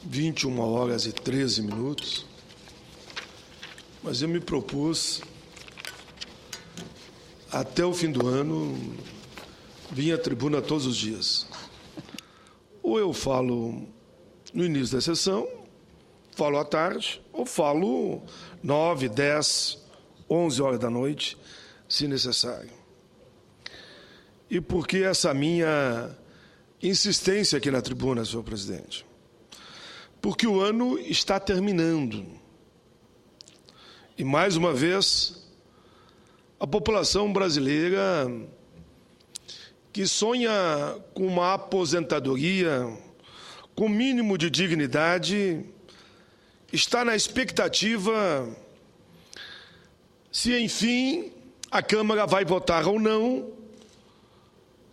21h13, mas eu me propus, até o fim do ano, vir à tribuna todos os dias. Ou eu falo no início da sessão, falo à tarde, ou falo 9, 10, 11 horas da noite, se necessário. E por que essa minha insistência aqui na tribuna, senhor presidente? Porque o ano está terminando. E, mais uma vez, a população brasileira que sonha com uma aposentadoria, com o mínimo de dignidade, está na expectativa se, enfim, a Câmara vai votar ou não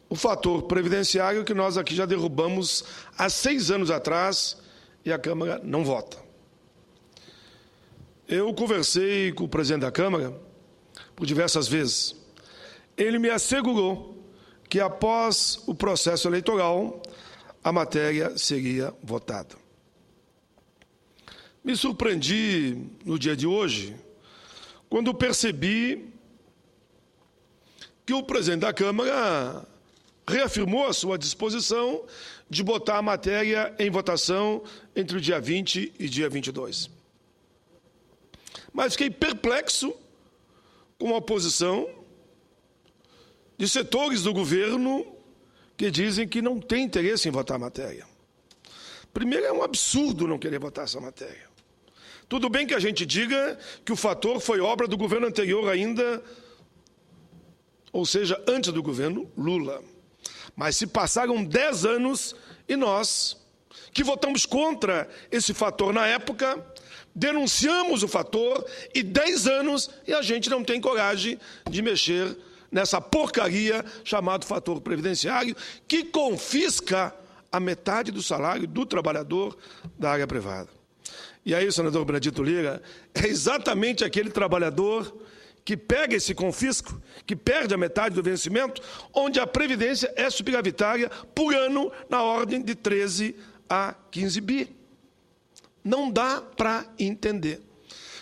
o fator previdenciário que nós aqui já derrubamos há 6 anos atrás e a Câmara não vota. Eu conversei com o presidente da Câmara por diversas vezes. Ele me assegurou que, após o processo eleitoral, a matéria seria votada. Me surpreendi no dia de hoje, quando percebi que o presidente da Câmara reafirmou a sua disposição de botar a matéria em votação entre o dia 20 e dia 22. Mas fiquei perplexo com a posição de setores do governo que dizem que não tem interesse em votar a matéria. Primeiro, é um absurdo não querer votar essa matéria. Tudo bem que a gente diga que o fator foi obra do governo anterior ainda, ou seja, antes do governo Lula. Mas se passaram 10 anos e nós, que votamos contra esse fator na época, denunciamos o fator e 10 anos e a gente não tem coragem de mexer nessa porcaria chamada fator previdenciário, que confisca a metade do salário do trabalhador da área privada. E aí, senador Benedito Lira, é exatamente aquele trabalhador que pega esse confisco, que perde a metade do vencimento, onde a previdência é superavitária por ano na ordem de 13 a 15 bi. Não dá para entender.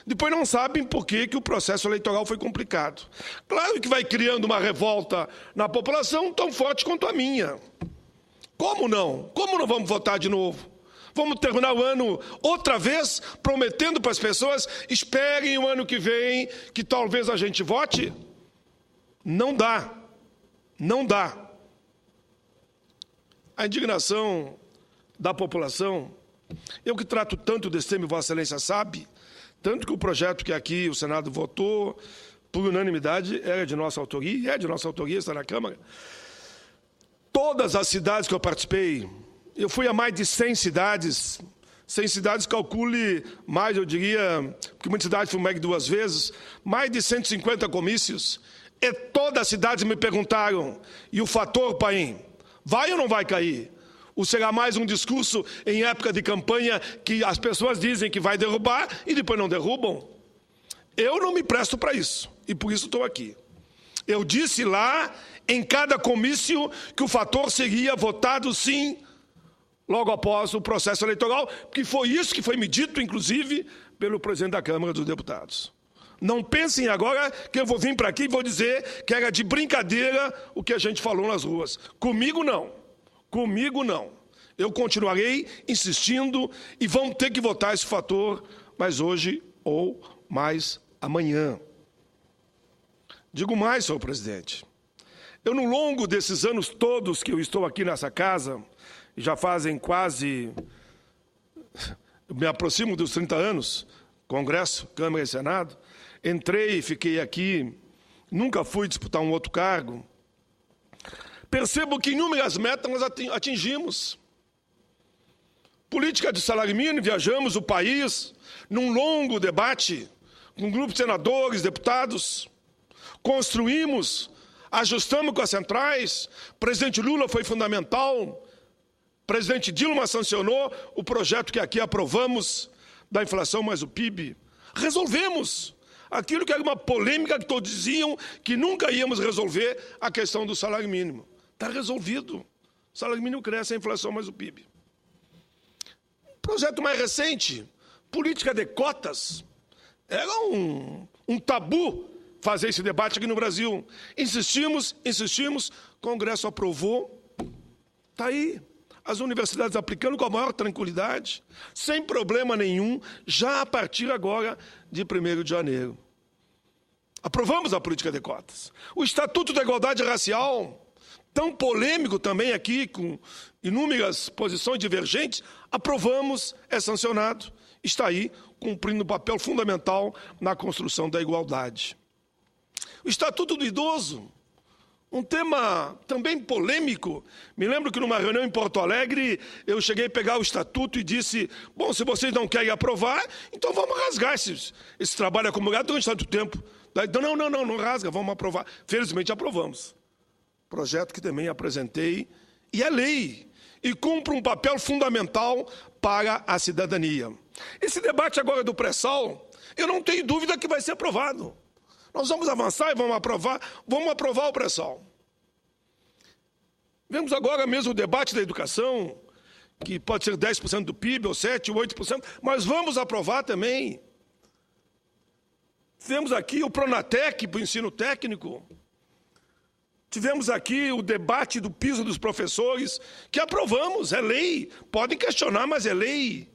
Depois não sabem por que o processo eleitoral foi complicado. Claro que vai criando uma revolta na população tão forte quanto a minha. Como não? Como não vamos votar de novo? Vamos terminar o ano outra vez prometendo para as pessoas: esperem o ano que vem que talvez a gente vote? Não dá. Não dá. A indignação da população, eu que trato tanto desse tema, Vossa Excelência sabe, tanto que o projeto que aqui o Senado votou por unanimidade era de nossa autoria, e é de nossa autoria, está na Câmara. Todas as cidades que eu participei, eu fui a mais de 100 cidades, 100 cidades, calcule mais, eu diria, porque muitas cidades fui mais 2 vezes, mais de 150 comícios, e todas as cidades me perguntaram: e o fator, Paim, vai ou não vai cair? Ou será mais um discurso em época de campanha que as pessoas dizem que vai derrubar e depois não derrubam? Eu não me presto para isso, e por isso estou aqui. Eu disse lá, em cada comício, que o fator seria votado sim, logo após o processo eleitoral, porque foi isso que foi me dito, inclusive, pelo presidente da Câmara dos Deputados. Não pensem agora que eu vou vir para aqui e vou dizer que era de brincadeira o que a gente falou nas ruas. Comigo não. Comigo não. Eu continuarei insistindo e vamos ter que votar esse fator, mas hoje ou mais amanhã. Digo mais, senhor presidente. Eu, no longo desses anos todos que eu estou aqui nessa casa, já fazem quase, me aproximo dos 30 anos, Congresso, Câmara e Senado, entrei e fiquei aqui, nunca fui disputar um outro cargo. Percebo que inúmeras metas nós atingimos. Política de salário mínimo, viajamos o país num longo debate com um grupo de senadores, deputados, construímos, ajustamos com as centrais, o presidente Lula foi fundamental, o presidente Dilma sancionou o projeto que aqui aprovamos, da inflação mais o PIB. Resolvemos aquilo que era uma polêmica que todos diziam que nunca íamos resolver, a questão do salário mínimo. Está resolvido. O salário mínimo cresce, a inflação mais o PIB. O Projeto mais recente, política de cotas. Era um tabu fazer esse debate aqui no Brasil. Insistimos, o Congresso aprovou. Está aí. As universidades aplicando com a maior tranquilidade, sem problema nenhum, já a partir agora de 1º de janeiro. Aprovamos a política de cotas. O Estatuto da Igualdade Racial, tão polêmico também aqui, com inúmeras posições divergentes, aprovamos, é sancionado, está aí, cumprindo um papel fundamental na construção da igualdade. O Estatuto do Idoso, um tema também polêmico. Me lembro que numa reunião em Porto Alegre, eu cheguei a pegar o Estatuto e disse, bom, se vocês não querem aprovar, então vamos rasgar esse trabalho acumulado durante tanto tempo. Daí, não rasga, vamos aprovar. Felizmente aprovamos. Projeto que também apresentei, e é lei, e cumpre um papel fundamental para a cidadania. Esse debate agora do pré-sal, eu não tenho dúvida que vai ser aprovado. Nós vamos avançar e vamos aprovar o pré-sal. Vemos agora mesmo o debate da educação, que pode ser 10% do PIB, ou 7%, ou 8%, mas vamos aprovar também. Tivemos aqui o Pronatec para o ensino técnico. Tivemos aqui o debate do piso dos professores, que aprovamos, é lei. Podem questionar, mas é lei.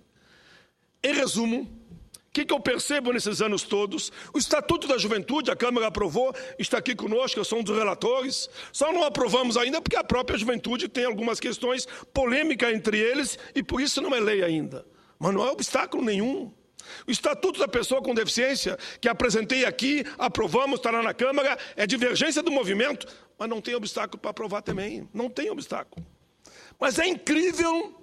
Em resumo, o que eu percebo nesses anos todos? O Estatuto da Juventude, a Câmara aprovou, está aqui conosco, eu sou um dos relatores. Só não aprovamos ainda porque a própria juventude tem algumas questões polêmicas entre eles e por isso não é lei ainda. Mas não é obstáculo nenhum. O Estatuto da Pessoa com Deficiência, que apresentei aqui, aprovamos, está lá na Câmara, é divergência do movimento, mas não tem obstáculo para aprovar também. Não tem obstáculo. Mas é incrível...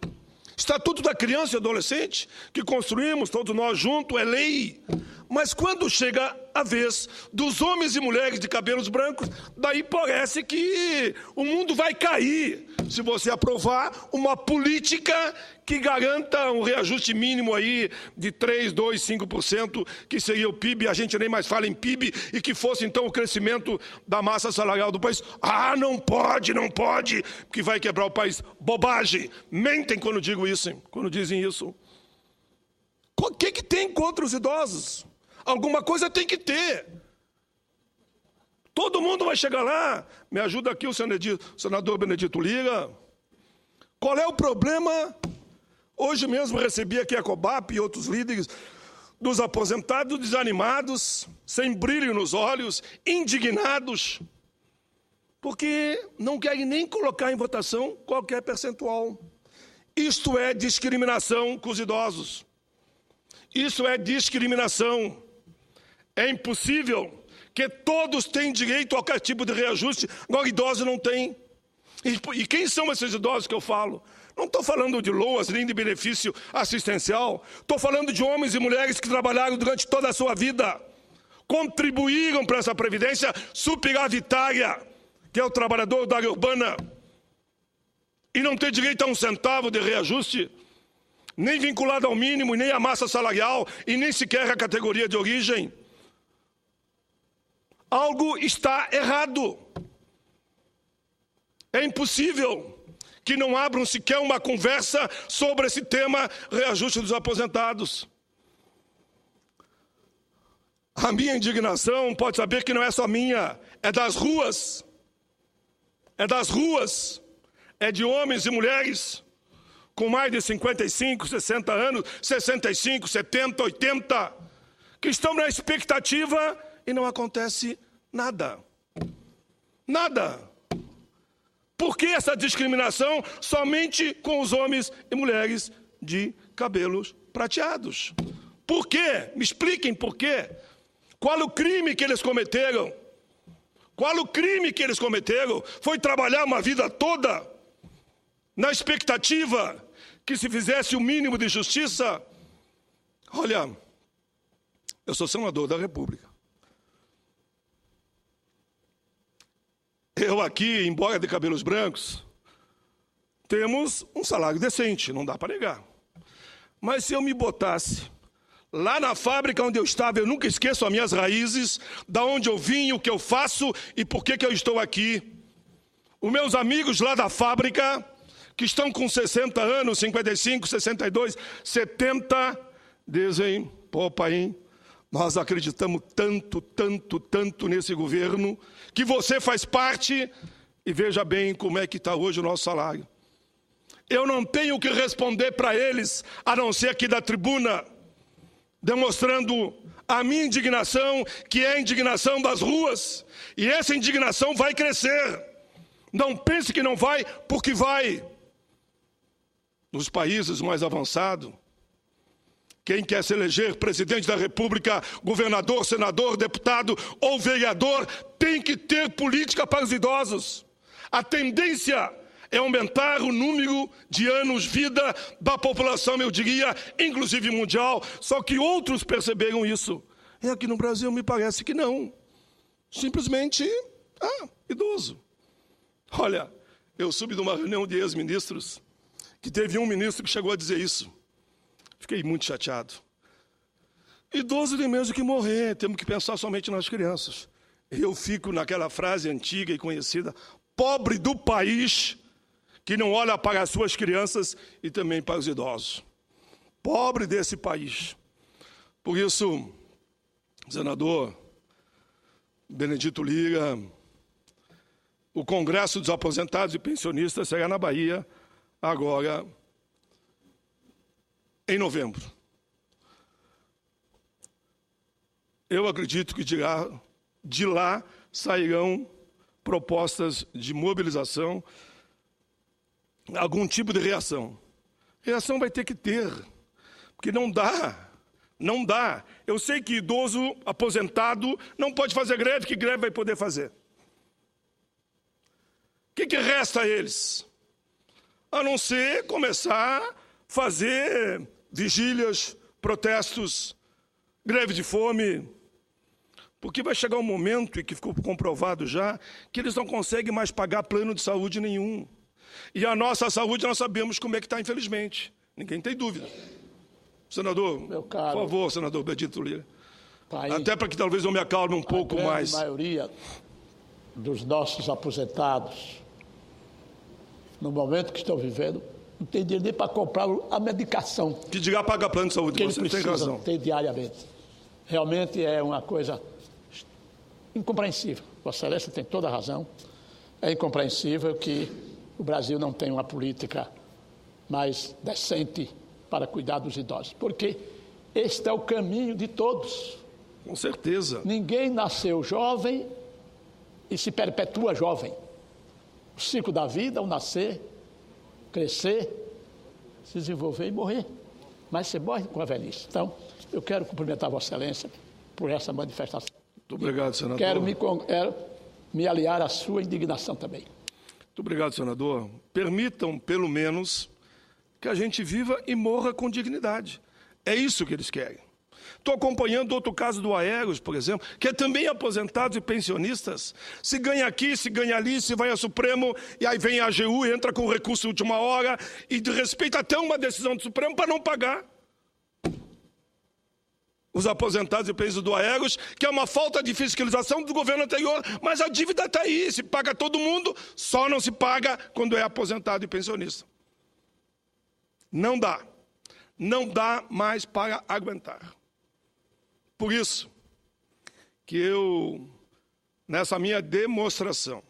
Estatuto da Criança e Adolescente, que construímos todos nós juntos, é lei. Mas quando chega a vez dos homens e mulheres de cabelos brancos, daí parece que o mundo vai cair se você aprovar uma política que garanta um reajuste mínimo aí de 3%, 2%, 5%, que seria o PIB, a gente nem mais fala em PIB, e que fosse então o crescimento da massa salarial do país. Ah, não pode, porque vai quebrar o país. Bobagem, mentem quando digo isso, hein? Quando dizem isso. O que tem contra os idosos? Alguma coisa tem que ter. Todo mundo vai chegar lá. Me ajuda aqui o senador Benedito Lira. Qual é o problema? Hoje mesmo recebi aqui a Cobap e outros líderes dos aposentados desanimados, sem brilho nos olhos, indignados, porque não querem nem colocar em votação qualquer percentual. Isto é discriminação com os idosos. Isso é discriminação. É impossível que todos tenham direito a qualquer tipo de reajuste, agora idosos não têm. E quem são esses idosos que eu falo? Não estou falando de loas nem de benefício assistencial. Estou falando de homens e mulheres que trabalharam durante toda a sua vida, contribuíram para essa previdência superavitária, que é o trabalhador da área urbana, e não tem direito a um centavo de reajuste, nem vinculado ao mínimo, nem à massa salarial, e nem sequer à categoria de origem. Algo está errado. É impossível que não abram sequer uma conversa sobre esse tema, reajuste dos aposentados. A minha indignação, pode saber que não é só minha, é das ruas. É das ruas. É de homens e mulheres com mais de 55, 60 anos, 65, 70, 80, que estão na expectativa e não acontece nada. Nada. Por que essa discriminação somente com os homens e mulheres de cabelos prateados? Por quê? Me expliquem por quê. Qual o crime que eles cometeram? Qual o crime que eles cometeram? Foi trabalhar uma vida toda na expectativa que se fizesse o mínimo de justiça? Olha, eu sou senador da República. Eu aqui, embora de cabelos brancos, temos um salário decente, não dá para negar. Mas se eu me botasse lá na fábrica onde eu estava, eu nunca esqueço as minhas raízes, da onde eu vim, o que eu faço e por que eu estou aqui. Os meus amigos lá da fábrica que estão com 60 anos, 55, 62, 70, dizem, pô, pai, nós acreditamos tanto nesse governo, que você faz parte, e veja bem como é que está hoje o nosso salário. Eu não tenho o que responder para eles, a não ser aqui da tribuna, demonstrando a minha indignação, que é a indignação das ruas, e essa indignação vai crescer. Não pense que não vai, porque vai. Nos países mais avançados, quem quer se eleger presidente da República, governador, senador, deputado ou vereador, tem que ter política para os idosos. A tendência é aumentar o número de anos-vida da população, eu diria, inclusive mundial, só que outros perceberam isso. E aqui no Brasil me parece que não. Simplesmente, idoso. Olha, eu soube de uma reunião de ex-ministros, que teve um ministro que chegou a dizer isso. Fiquei muito chateado. Idoso tem mesmo que morrer, temos que pensar somente nas crianças. Eu fico naquela frase antiga e conhecida, pobre do país que não olha para as suas crianças e também para os idosos. Pobre desse país. Por isso, senador Benedito Lira, o Congresso dos Aposentados e Pensionistas será na Bahia, agora, em novembro. Eu acredito que de lá sairão propostas de mobilização, algum tipo de reação. Reação vai ter que ter, porque não dá. Eu sei que idoso aposentado não pode fazer greve, que greve vai poder fazer? O que resta a eles? A não ser começar a fazer vigílias, protestos, greve de fome, porque vai chegar um momento, e que ficou comprovado já, que eles não conseguem mais pagar plano de saúde nenhum. E a nossa saúde nós sabemos como é que está, infelizmente. Ninguém tem dúvida. Senador, meu caro, por favor, senador Benedito Lira. País, até para que talvez eu me acalme um pouco mais. A maioria dos nossos aposentados, no momento que estão vivendo, não tem dinheiro nem para comprar a medicação. Que dirá pagar plano de saúde, que você tem razão. Ter diariamente. Realmente é uma coisa incompreensível. Vossa Excelência tem toda a razão. É incompreensível que o Brasil não tenha uma política mais decente para cuidar dos idosos. Porque este é o caminho de todos. Com certeza. Ninguém nasceu jovem e se perpetua jovem. O ciclo da vida é o nascer, crescer, se desenvolver e morrer. Mas você morre com a velhice. Então, eu quero cumprimentar Vossa Excelência por essa manifestação. Muito obrigado, senador. Quero me aliar à sua indignação também. Muito obrigado, senador. Permitam, pelo menos, que a gente viva e morra com dignidade. É isso que eles querem. Estou acompanhando outro caso do Aeros, por exemplo, que é também aposentados e pensionistas. Se ganha aqui, se ganha ali, se vai ao Supremo, e aí vem a AGU e entra com recurso de última hora, e respeita até uma decisão do Supremo para não pagar os aposentados e pensionistas do Aeros, que é uma falta de fiscalização do governo anterior, mas a dívida está aí, se paga todo mundo, só não se paga quando é aposentado e pensionista. Não dá mais para aguentar. Por isso que eu, nessa minha demonstração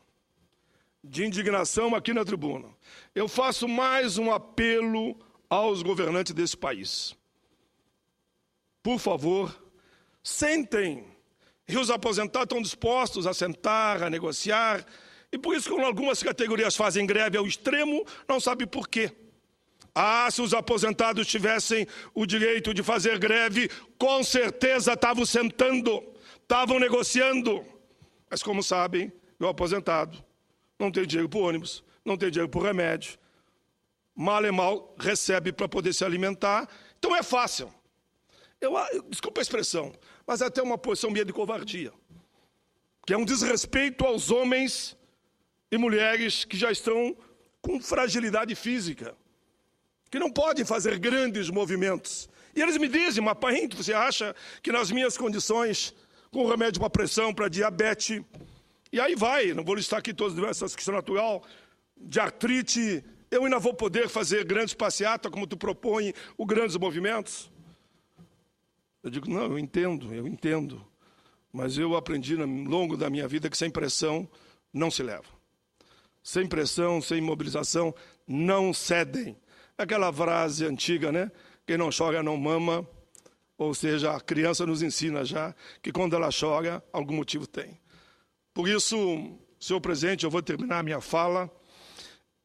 de indignação aqui na tribuna, eu faço mais um apelo aos governantes desse país. Por favor, sentem. E os aposentados estão dispostos a sentar, a negociar. E por isso, quando algumas categorias fazem greve ao extremo, não sabe por quê. Se os aposentados tivessem o direito de fazer greve, com certeza estavam sentando, estavam negociando. Mas como sabem, o aposentado não tem dinheiro para o ônibus, não tem dinheiro para o remédio. Mal e mal recebe para poder se alimentar. Então é fácil. Desculpa a expressão, mas é até uma posição minha de covardia. Que é um desrespeito aos homens e mulheres que já estão com fragilidade física, que não podem fazer grandes movimentos. E eles me dizem, mas Paim, você acha que nas minhas condições, com remédio para pressão, para diabetes, e aí vai, não vou listar aqui todas as doenças que são natural, de artrite, Eu ainda vou poder fazer grandes passeatas, como tu propõe, os grandes movimentos? Eu digo, não, eu entendo. Mas eu aprendi ao longo da minha vida que sem pressão não se leva. Sem pressão, sem mobilização, não cedem. Aquela frase antiga, né? Quem não chora não mama. Ou seja, a criança nos ensina já que quando ela chora, algum motivo tem. Por isso, senhor presidente, eu vou terminar a minha fala.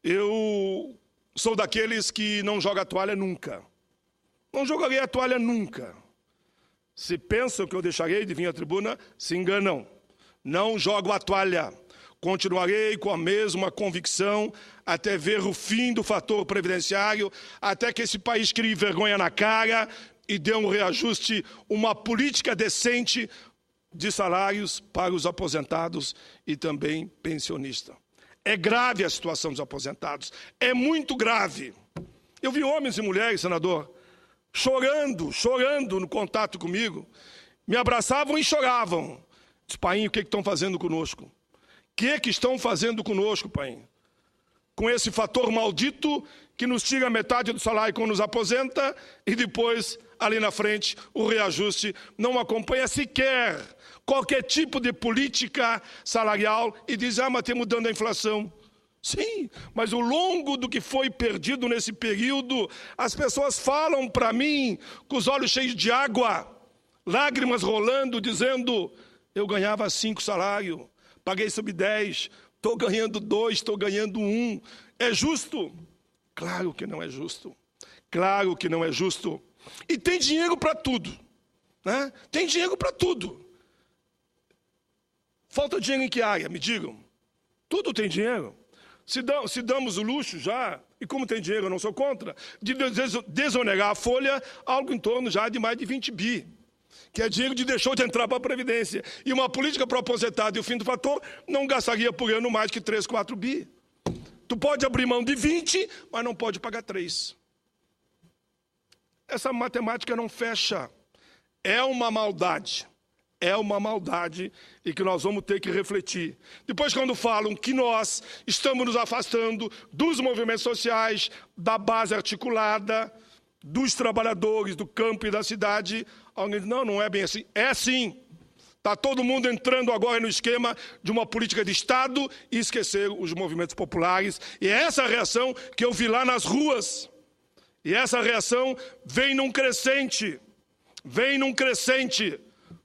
Eu sou daqueles que não joga a toalha nunca. Não jogarei a toalha nunca. Se pensam que eu deixarei de vir à tribuna, se enganam. Não jogo a toalha. Continuarei com a mesma convicção até ver o fim do fator previdenciário, até que esse país crie vergonha na cara e dê um reajuste, uma política decente de salários para os aposentados e também pensionistas. É grave a situação dos aposentados, é muito grave. Eu vi homens e mulheres, senador, chorando no contato comigo, me abraçavam e choravam. Disse, painho, o que estão fazendo conosco? O que estão fazendo conosco, painho? Com esse fator maldito que nos tira metade do salário quando nos aposenta e depois, ali na frente, o reajuste não acompanha sequer qualquer tipo de política salarial e diz, mas estamos dando a inflação. Sim, mas ao longo do que foi perdido nesse período, as pessoas falam para mim com os olhos cheios de água, lágrimas rolando, dizendo, eu ganhava 5 salários, paguei sobre 10, estou ganhando 2, estou ganhando 1. É justo? Claro que não é justo. Claro que não é justo. E tem dinheiro para tudo, né? Tem dinheiro para tudo. Falta dinheiro em que área? Me digam. Tudo tem dinheiro. Se damos o luxo já, e como tem dinheiro, eu não sou contra, de desonerar a folha, algo em torno já de mais de 20 bi, que é dinheiro que deixou de entrar para a Previdência. E uma política para o aposentado e o fim do fator não gastaria por ano mais que 3, 4 bi. Tu pode abrir mão de 20, mas não pode pagar 3. Essa matemática não fecha. É uma maldade. É uma maldade e que nós vamos ter que refletir. Depois, quando falam que nós estamos nos afastando dos movimentos sociais, da base articulada, dos trabalhadores do campo e da cidade, alguém diz, não é bem assim. É sim. Está todo mundo entrando agora no esquema de uma política de Estado e esquecer os movimentos populares. E é essa reação que eu vi lá nas ruas. E essa reação vem num crescente. Vem num crescente.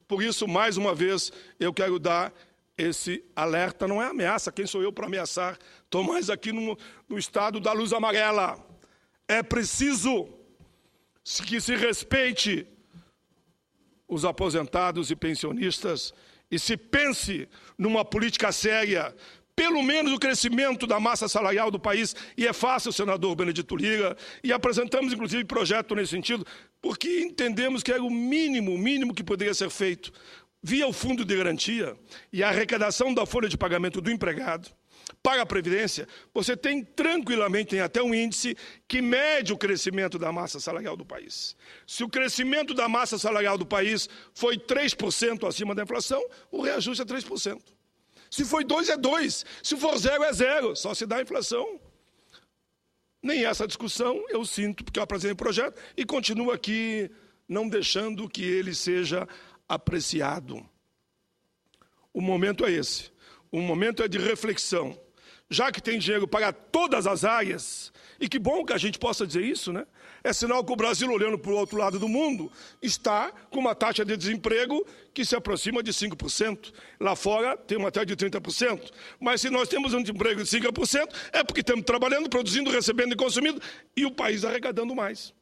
Por isso, mais uma vez, eu quero dar esse alerta. Não é ameaça, quem sou eu para ameaçar? Estou mais aqui no estado da luz amarela. É preciso que se respeite os aposentados e pensionistas e se pense numa política séria, pelo menos o crescimento da massa salarial do país, e é fácil, senador Benedito Lira, e apresentamos, inclusive, projeto nesse sentido, porque entendemos que era o mínimo que poderia ser feito. Via o fundo de garantia e a arrecadação da folha de pagamento do empregado para a Previdência, você tem tranquilamente até um índice que mede o crescimento da massa salarial do país. Se o crescimento da massa salarial do país foi 3% acima da inflação, o reajuste é 3%. Se foi 2, é 2. Se for 0, é 0. Só se dá a inflação. Nem essa discussão eu sinto, porque eu apresentei o projeto e continuo aqui não deixando que ele seja apreciado. O momento é esse. O momento é de reflexão. Já que tem dinheiro para todas as áreas, e que bom que a gente possa dizer isso, né? É sinal que o Brasil, olhando para o outro lado do mundo, está com uma taxa de desemprego que se aproxima de 5%. Lá fora tem uma taxa de 30%. Mas se nós temos um desemprego de 5%, é porque estamos trabalhando, produzindo, recebendo e consumindo, e o país arrecadando mais.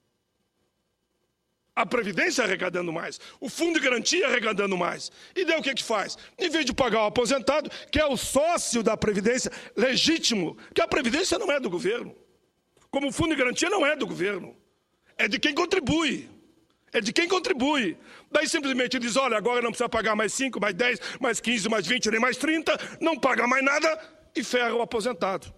A Previdência arrecadando mais, o Fundo de Garantia arrecadando mais. E daí o que faz? Em vez de pagar o aposentado, que é o sócio da Previdência, legítimo, que a Previdência não é do governo, como o Fundo de Garantia não é do governo, é de quem contribui. É de quem contribui. Daí simplesmente diz, olha, agora não precisa pagar mais 5, mais 10, mais 15, mais 20, nem mais 30, não paga mais nada e ferra o aposentado.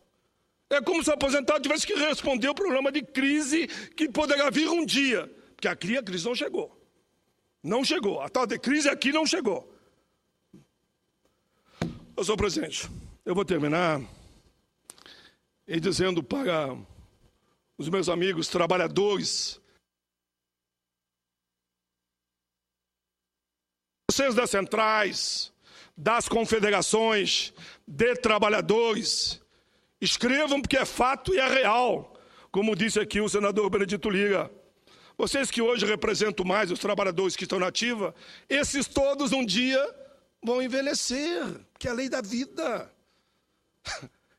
É como se o aposentado tivesse que responder ao problema de crise que poderá vir um dia. Porque a crise não chegou. Não chegou. A tal de crise aqui não chegou. Senhor presidente, eu vou terminar e dizendo para os meus amigos trabalhadores, vocês das centrais, das confederações, de trabalhadores, escrevam porque é fato e é real, como disse aqui o senador Benedito Lira. Vocês que hoje representam mais os trabalhadores que estão na ativa, esses todos um dia vão envelhecer, que é a lei da vida.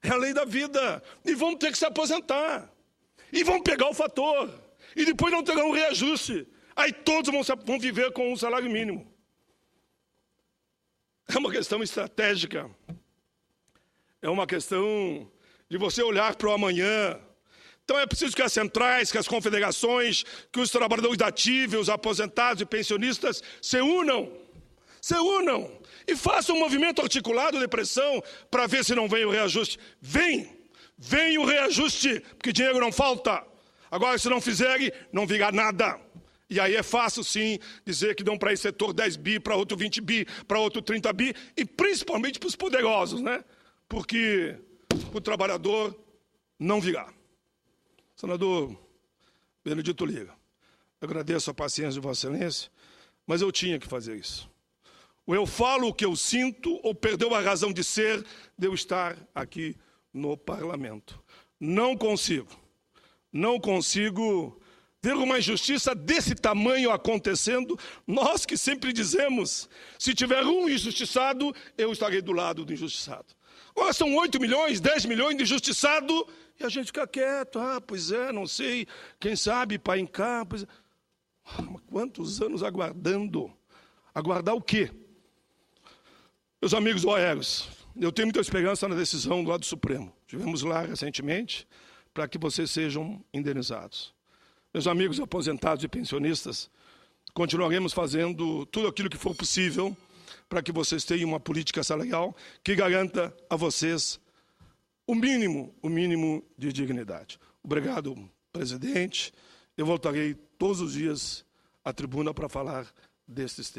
É a lei da vida. E vão ter que se aposentar. E vão pegar o fator. E depois não terão um reajuste. Aí todos vão viver com um salário mínimo. É uma questão estratégica. É uma questão de você olhar para o amanhã. Então é preciso que as centrais, que as confederações, que os trabalhadores da ativa, os aposentados e pensionistas se unam e façam um movimento articulado de pressão para ver se não vem o reajuste. Vem o reajuste, porque dinheiro não falta. Agora, se não fizerem, não virá nada. E aí é fácil, sim, dizer que dão para esse setor 10 bi, para outro 20 bi, para outro 30 bi, e principalmente para os poderosos, né? Porque o trabalhador não virá. Senador Benedito Lira, eu agradeço a paciência de Vossa Excelência, mas eu tinha que fazer isso. Ou eu falo o que eu sinto, ou perdeu a razão de ser de eu estar aqui no parlamento. Não consigo ver uma injustiça desse tamanho acontecendo. Nós que sempre dizemos, se tiver um injustiçado, eu estarei do lado do injustiçado. Agora são 8 milhões, 10 milhões de injustiçados, e a gente fica quieto. Pois é, não sei, quem sabe, pai em cá. Pois é. Quantos anos aguardando? Aguardar o quê? Meus amigos OERs, eu tenho muita esperança na decisão do lado do Supremo. Estivemos lá recentemente para que vocês sejam indenizados. Meus amigos aposentados e pensionistas, continuaremos fazendo tudo aquilo que for possível para que vocês tenham uma política salarial que garanta a vocês o mínimo de dignidade. Obrigado, presidente. Eu voltarei todos os dias à tribuna para falar destes temas.